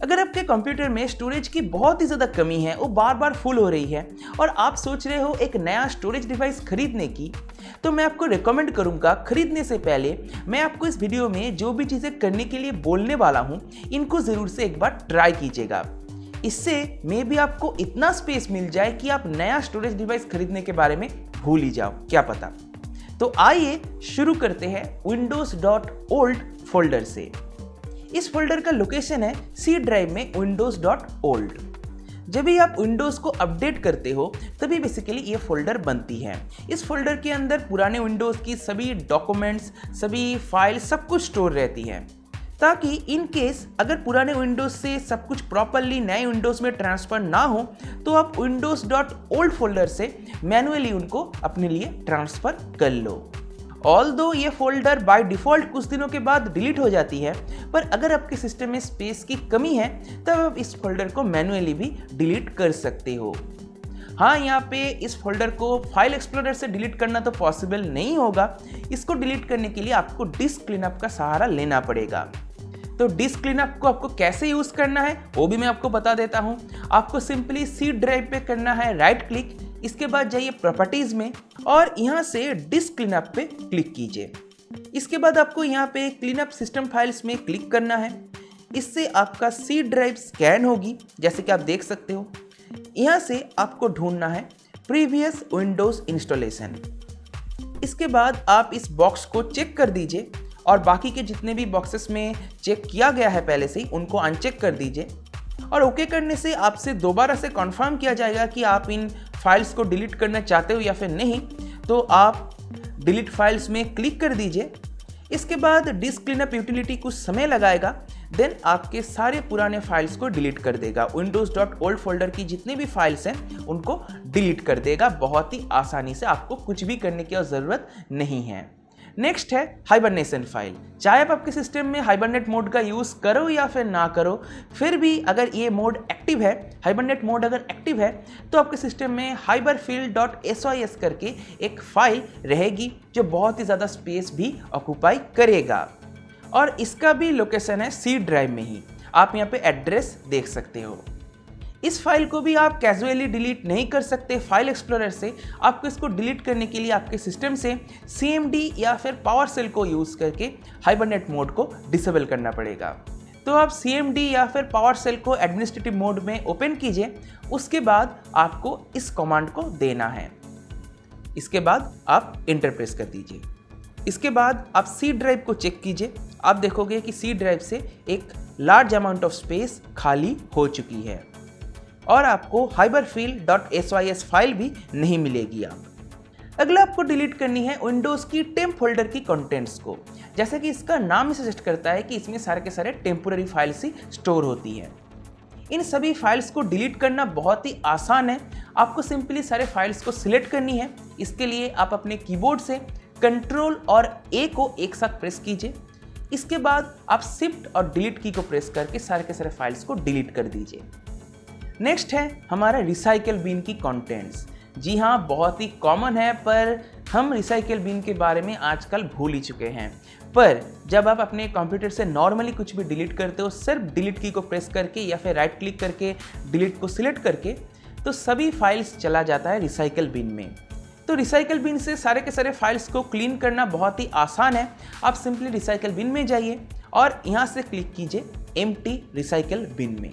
अगर आपके कंप्यूटर में स्टोरेज की बहुत ही ज़्यादा कमी है, वो बार बार फुल हो रही है और आप सोच रहे हो एक नया स्टोरेज डिवाइस खरीदने की, तो मैं आपको रिकमेंड करूंगा खरीदने से पहले मैं आपको इस वीडियो में जो भी चीज़ें करने के लिए बोलने वाला हूं, इनको ज़रूर से एक बार ट्राई कीजिएगा। इससे मे भी आपको इतना स्पेस मिल जाए कि आप नया स्टोरेज डिवाइस खरीदने के बारे में भूल ही जाओ, क्या पता। तो आइए शुरू करते हैं windows.old फोल्डर से। इस फोल्डर का लोकेशन है सी ड्राइव में windows.old। जब भी आप विंडोज़ को अपडेट करते हो तभी बेसिकली ये फोल्डर बनती है। इस फोल्डर के अंदर पुराने विंडोज़ की सभी डॉक्यूमेंट्स, सभी फाइल, सब कुछ स्टोर रहती है, ताकि इन केस अगर पुराने विंडोज़ से सब कुछ प्रॉपरली नए विंडोज़ में ट्रांसफ़र ना हो तो आप windows.old फोल्डर से मैन्युअली उनको अपने लिए ट्रांसफ़र कर लो। ऑल्दो ये फोल्डर बाय डिफ़ॉल्ट कुछ दिनों के बाद डिलीट हो जाती है, पर अगर आपके सिस्टम में स्पेस की कमी है तब आप इस फोल्डर को मैन्युअली भी डिलीट कर सकते हो। हाँ, यहाँ पे इस फोल्डर को फाइल एक्सप्लोरर से डिलीट करना तो पॉसिबल नहीं होगा। इसको डिलीट करने के लिए आपको डिस्क क्लीनअप का सहारा लेना पड़ेगा। तो डिस्क क्लीनअप को आपको कैसे यूज़ करना है वो भी मैं आपको बता देता हूँ। आपको सिंपली सी ड्राइव पे करना है राइट क्लिक, इसके बाद जाइए प्रॉपर्टीज़ में और यहाँ से डिस्क क्लीनअप पे क्लिक कीजिए। इसके बाद आपको यहाँ पे क्लीनअप सिस्टम फाइल्स में क्लिक करना है। इससे आपका सी ड्राइव स्कैन होगी, जैसे कि आप देख सकते हो। यहाँ से आपको ढूंढना है प्रीवियस विंडोज़ इंस्टॉलेशन। इसके बाद आप इस बॉक्स को चेक कर दीजिए और बाकी के जितने भी बॉक्सेस में चेक किया गया है पहले से ही उनको अनचेक कर दीजिए। और ओके करने से आपसे दोबारा से कंफर्म किया जाएगा कि आप इन फाइल्स को डिलीट करना चाहते हो या फिर नहीं, तो आप डिलीट फाइल्स में क्लिक कर दीजिए। इसके बाद डिस्क क्लीनअप यूटिलिटी कुछ समय लगाएगा, देन आपके सारे पुराने फाइल्स को डिलीट कर देगा। windows.old फोल्डर की जितनी भी फाइल्स हैं उनको डिलीट कर देगा बहुत ही आसानी से, आपको कुछ भी करने की ज़रूरत नहीं है। नेक्स्ट है हाइबरनेशन फाइल। चाहे आप आपके सिस्टम में हाइबरनेट मोड का यूज़ करो या फिर ना करो, फिर भी अगर ये मोड एक्टिव है, हाइबरनेट मोड अगर एक्टिव है, तो आपके सिस्टम में hyberfield.sys करके एक फाइल रहेगी जो बहुत ही ज़्यादा स्पेस भी ऑक्यूपाई करेगा। और इसका भी लोकेशन है सी ड्राइव में ही, आप यहाँ पे एड्रेस देख सकते हो। इस फाइल को भी आप कैजुअली डिलीट नहीं कर सकते फाइल एक्सप्लोरर से। आपको इसको डिलीट करने के लिए आपके सिस्टम से CMD या फिर पावर सेल को यूज़ करके हाइबरनेट मोड को डिसेबल करना पड़ेगा। तो आप CMD या फिर पावर सेल को एडमिनिस्ट्रेटिव मोड में ओपन कीजिए। उसके बाद आपको इस कमांड को देना है। इसके बाद आप इंटर प्रेस कर दीजिए। इसके बाद आप सी ड्राइव को चेक कीजिए। आप देखोगे कि सी ड्राइव से एक लार्ज अमाउंट ऑफ स्पेस खाली हो चुकी है और आपको hyberfield.sys फाइल भी नहीं मिलेगी। अगला आपको डिलीट करनी है विंडोज़ की टेम्प फोल्डर की कंटेंट्स को। जैसे कि इसका नाम ही सजेस्ट करता है कि इसमें सारे के सारे टेम्पोररी फाइल्स ही स्टोर होती है। इन सभी फाइल्स को डिलीट करना बहुत ही आसान है। आपको सिंपली सारे फाइल्स को सिलेक्ट करनी है। इसके लिए आप अपने कीबोर्ड से कंट्रोल और A को एक साथ प्रेस कीजिए। इसके बाद आप शिफ्ट और डिलीट की को प्रेस करके सारे के सारे फाइल्स को डिलीट कर दीजिए। नेक्स्ट है हमारा रिसाइकल बिन की कंटेंट्स। जी हाँ, बहुत ही कॉमन है, पर हम रिसाइकल बिन के बारे में आजकल भूल ही चुके हैं। पर जब आप अपने कंप्यूटर से नॉर्मली कुछ भी डिलीट करते हो, सिर्फ डिलीट की को प्रेस करके या फिर राइट क्लिक करके डिलीट को सिलेक्ट करके, तो सभी फाइल्स चला जाता है रिसाइकल बिन में। तो रिसाइकल बिन से सारे के सारे फाइल्स को क्लीन करना बहुत ही आसान है। आप सिंपली रिसाइकल बिन में जाइए और यहाँ से क्लिक कीजिए एम्प्टी रिसाइकल बिन में,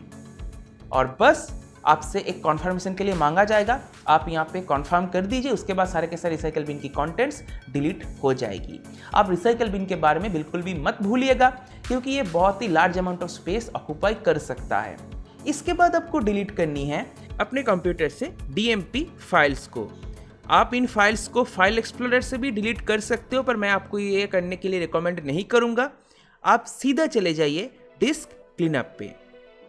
और बस आपसे एक कॉन्फर्मेशन के लिए मांगा जाएगा। आप यहाँ पे कॉन्फर्म कर दीजिए। उसके बाद सारे के सारे रिसाइकल बिन की कंटेंट्स डिलीट हो जाएगी। आप रिसाइकल बिन के बारे में बिल्कुल भी मत भूलिएगा, क्योंकि ये बहुत ही large amount of space occupy कर सकता है। इसके बाद आपको डिलीट करनी है अपने कंप्यूटर से DMP फाइल्स को। आप इन फाइल्स को फाइल एक्सप्लोरर से भी डिलीट कर सकते हो, पर मैं आपको ये करने के लिए रिकमेंड नहीं करूँगा। आप सीधा चले जाइए डिस्क क्लीनअप पे।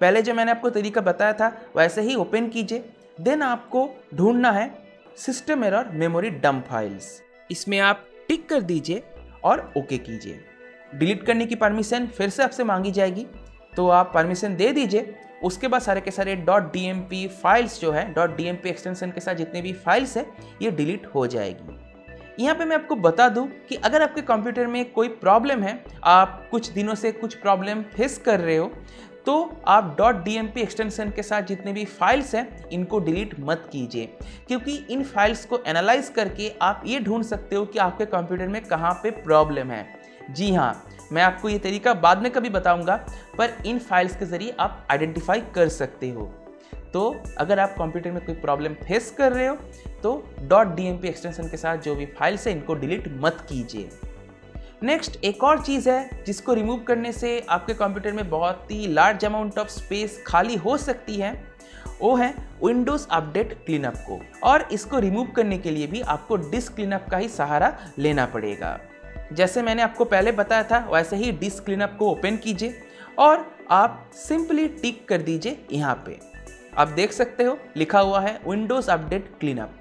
पहले जो मैंने आपको तरीका बताया था वैसे ही ओपन कीजिए। देन आपको ढूंढना है system error memory dump files. इसमें आप टिक कर दीजिए और ओके कीजिए। डिलीट करने की परमिशन फिर से आपसे मांगी जाएगी, तो आप परमिशन दे दीजिए। उसके बाद सारे के सारे .dmp फाइल्स जो है .dmp एक्सटेंशन के साथ जितने भी फाइल्स है ये डिलीट हो जाएगी। यहाँ पे मैं आपको बता दूं कि अगर आपके कंप्यूटर में कोई प्रॉब्लम है, आप कुछ दिनों से कुछ प्रॉब्लम फेस कर रहे हो, तो आप .dmp एक्सटेंशन के साथ जितने भी फाइल्स हैं इनको डिलीट मत कीजिए, क्योंकि इन फाइल्स को एनालाइज करके आप ये ढूंढ सकते हो कि आपके कंप्यूटर में कहाँ पे प्रॉब्लम है। जी हाँ, मैं आपको ये तरीका बाद में कभी बताऊंगा, पर इन फाइल्स के ज़रिए आप आइडेंटिफाई कर सकते हो। तो अगर आप कंप्यूटर में कोई प्रॉब्लम फेस कर रहे हो तो .dmp एक्सटेंशन के साथ जो भी फाइल्स है इनको डिलीट मत कीजिए। नेक्स्ट एक और चीज़ है जिसको रिमूव करने से आपके कंप्यूटर में बहुत ही लार्ज अमाउंट ऑफ स्पेस खाली हो सकती है, वो है विंडोज़ अपडेट क्लीनअप को। और इसको रिमूव करने के लिए भी आपको डिस्क क्लीनअप का ही सहारा लेना पड़ेगा। जैसे मैंने आपको पहले बताया था वैसे ही डिस्क क्लीनअप को ओपन कीजिए और आप सिंपली टिक कर दीजिए। यहाँ पे आप देख सकते हो लिखा हुआ है विंडोज़ अपडेट क्लीनअप,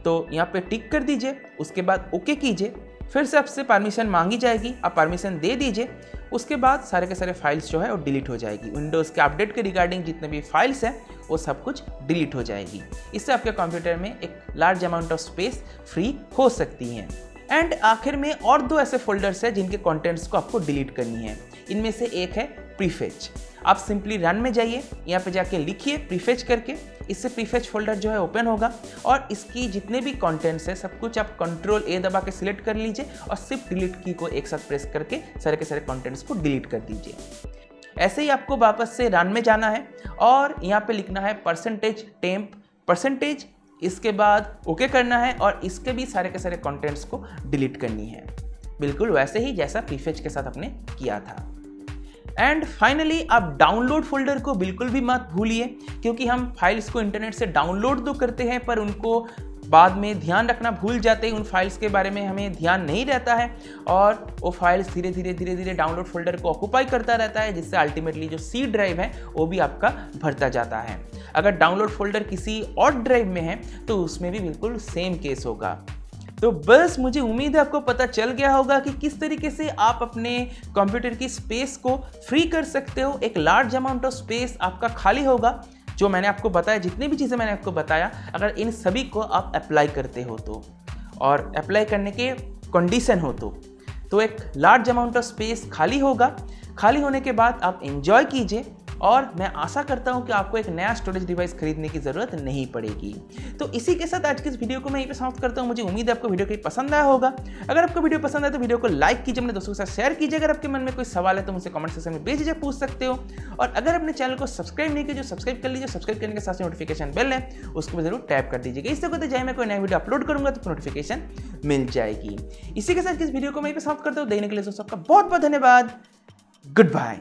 तो यहाँ पे टिक कर दीजिए। उसके बाद ओके कीजिए, फिर से आपसे परमिशन मांगी जाएगी, आप परमिशन दे दीजिए। उसके बाद सारे के सारे फाइल्स जो है वो डिलीट हो जाएगी। विंडोज़ के अपडेट के रिगार्डिंग जितने भी फाइल्स हैं वो सब कुछ डिलीट हो जाएगी। इससे आपके कंप्यूटर में एक large amount of space free हो सकती है। एंड आखिर में और दो ऐसे फोल्डर्स हैं जिनके कंटेंट्स को आपको डिलीट करनी है। इनमें से एक है प्रीफेच। आप सिंपली रन में जाइए, यहाँ पे जाके लिखिए प्रीफेच करके, इससे प्रीफेच फोल्डर जो है ओपन होगा और इसकी जितने भी कंटेंट्स है सब कुछ आप Ctrl+A दबा के सिलेक्ट कर लीजिए और सिर्फ डिलीट की को एक साथ प्रेस करके सारे के सारे कंटेंट्स को डिलीट कर दीजिए। ऐसे ही आपको वापस से रन में जाना है और यहाँ पे लिखना है %temp%, इसके बाद ओके करना है और इसके भी सारे के सारे कंटेंट्स को डिलीट करनी है, बिल्कुल वैसे ही जैसा प्रीफेच के साथ आपने किया था। एंड फाइनली आप डाउनलोड फोल्डर को बिल्कुल भी मत भूलिए, क्योंकि हम फाइल्स को इंटरनेट से डाउनलोड तो करते हैं पर उनको बाद में ध्यान रखना भूल जाते हैं। उन फाइल्स के बारे में हमें ध्यान नहीं रहता है और वो फाइल्स धीरे धीरे डाउनलोड फोल्डर को ऑक्यूपाई करता रहता है, जिससे अल्टीमेटली जो सी ड्राइव है वो भी आपका भरता जाता है। अगर डाउनलोड फोल्डर किसी और ड्राइव में है तो उसमें भी बिल्कुल सेम केस होगा। तो बस मुझे उम्मीद है आपको पता चल गया होगा कि किस तरीके से आप अपने कंप्यूटर की स्पेस को फ्री कर सकते हो। एक लार्ज अमाउंट ऑफ स्पेस आपका खाली होगा। जो मैंने आपको बताया, जितनी भी चीज़ें मैंने आपको बताया, अगर इन सभी को आप अप्लाई करते हो तो, और अप्लाई करने के कंडीशन हो तो एक लार्ज अमाउंट ऑफ स्पेस खाली होगा। खाली होने के बाद आप एंजॉय कीजिए और मैं आशा करता हूं कि आपको एक नया स्टोरेज डिवाइस खरीदने की ज़रूरत नहीं पड़ेगी। तो इसी के साथ आज की इस वीडियो को मैं यहीं पे समाप्त करता हूं। मुझे उम्मीद है आपको वीडियो कहीं पसंद आया होगा। अगर आपको वीडियो पसंद आए तो वीडियो को लाइक कीजिए, अपने दोस्तों के साथ शेयर कीजिए। अगर आपके मन में कोई सवाल है तो मुझसे कमेंट सेक्शन में बेझिझक पूछ सकते हो। और अगर अपने चैनल को सब्सक्राइब नहीं किया जो सब्सक्राइब कर लीजिए, सब्सक्राइब करने के साथ नोटिफिकेशन बेल है उसको भी जरूर टैप कर दीजिएगा। इससे होते जाए मैं कोई नया वीडियो अपलोड करूंगा तो नोटिफिकेशन मिल जाएगी। इसी के साथ इस वीडियो को मैं यहीं पे समाप्त करता हूँ। देखने के लिए दोस्तों आपका बहुत बहुत धन्यवाद। Good bye.